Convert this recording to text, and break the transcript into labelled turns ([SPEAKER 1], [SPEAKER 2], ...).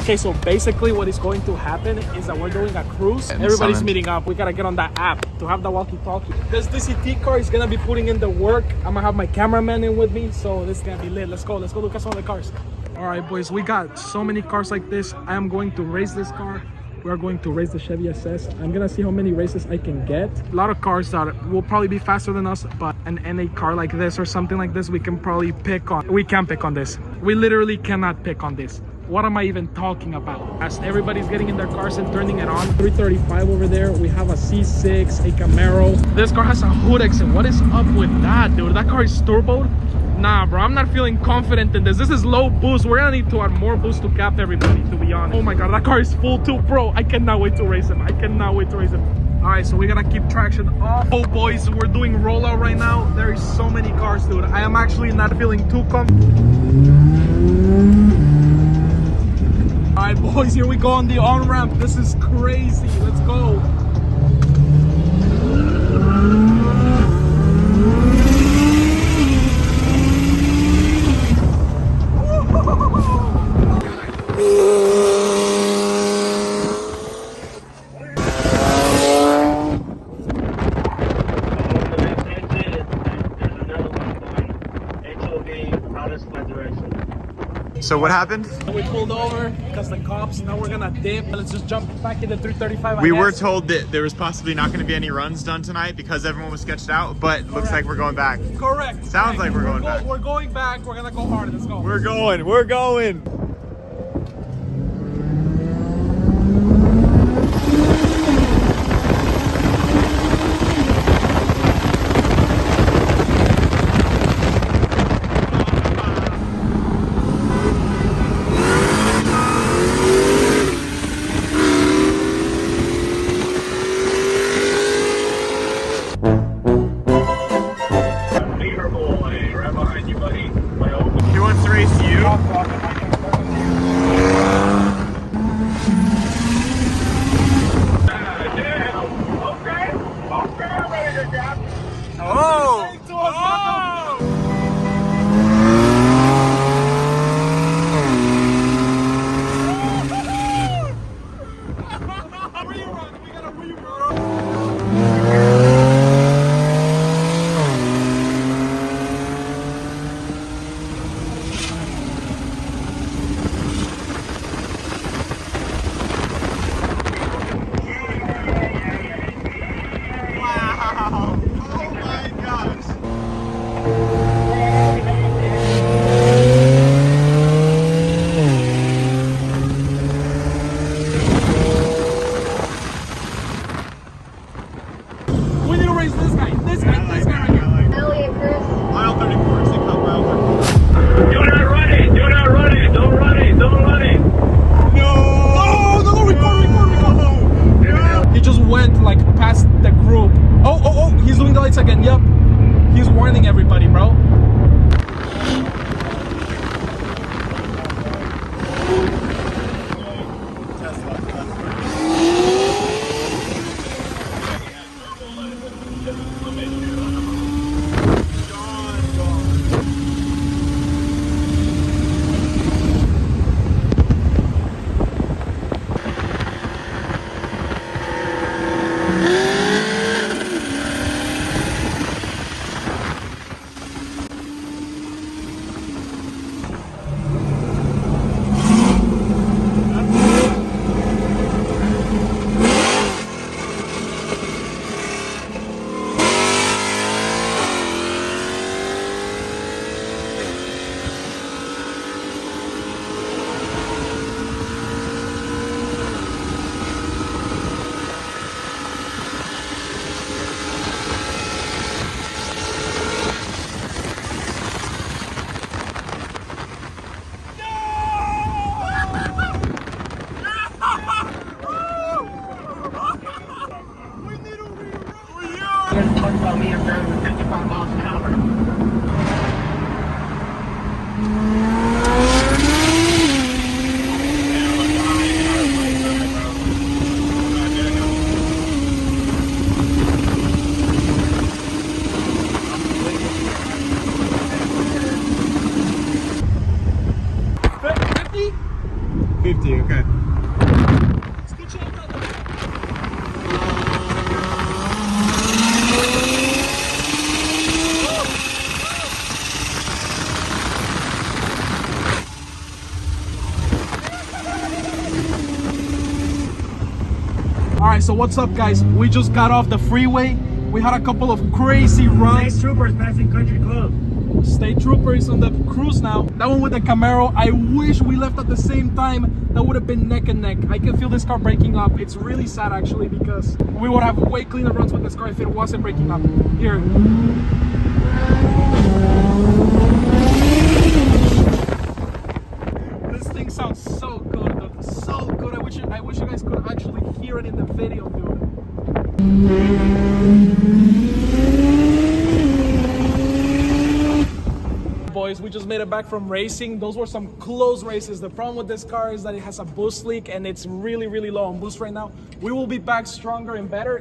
[SPEAKER 1] Okay, so basically what is going to happen is that we're doing a cruise. Everybody's meeting up. We gotta get on that app to have the walkie-talkie. This DCT car is gonna be putting in the work. I'm gonna have my cameraman in with me, so this is gonna be lit. Let's go look at some of the cars. All right, boys, we got so many cars like this. I am going to race this car. We are going to race the Chevy SS. I'm gonna see how many races I can get. A lot of cars that will probably be faster than us, but an NA car like this or something like this, we can probably pick on. We can pick on this. We literally cannot pick on this. What am I even talking about? As everybody's getting in their cars and turning it on. 335 over there. We have a C6, a Camaro. This car has a hood exit. What is up with that, dude? That car is turboed. Nah, bro, I'm not feeling confident in this. This is low boost. We're gonna need to add more boost to cap everybody, to be honest. Oh my god, that car is full too, bro. I cannot wait to race him. I cannot wait to race him. All right, so we gotta keep traction off. Oh, boys, we're doing rollout right now. There is so many cars, dude. I am actually not feeling too comfortable. All right, boys, here we go on the on-ramp. This is crazy. Let's go.
[SPEAKER 2] So what happened?
[SPEAKER 1] We pulled over because the cops, now we're gonna dip. Let's just jump back into 335.
[SPEAKER 2] We were told that there was possibly not going to be any runs done tonight because everyone was sketched out, but it looks like we're going back.
[SPEAKER 1] Correct.
[SPEAKER 2] Sounds like we're going back.
[SPEAKER 1] We're going back. We're gonna go hard. Let's go.
[SPEAKER 2] We're going. He wants to race you? Oh!
[SPEAKER 1] Again, yep. He's warning everybody, bro.
[SPEAKER 3] Me and Barry with 55 miles an hour.
[SPEAKER 2] Okay.
[SPEAKER 1] All right, so what's up, guys? We just got off the freeway. We had a couple of crazy runs.
[SPEAKER 3] State troopers passing Country Club.
[SPEAKER 1] State troopers on the cruise now. That one with the Camaro, I wish we left at the same time. That would have been neck and neck. I can feel this car breaking up. It's really sad actually, because we would have way cleaner runs with this car if it wasn't breaking up. Here. This thing sounds so good, dude. So good. I wish you guys could actually hear it in the video, dude. Boys, we just made it back from racing. Those were some close races. The problem with this car is that it has a boost leak and it's really low on boost right now. We will be back stronger and better.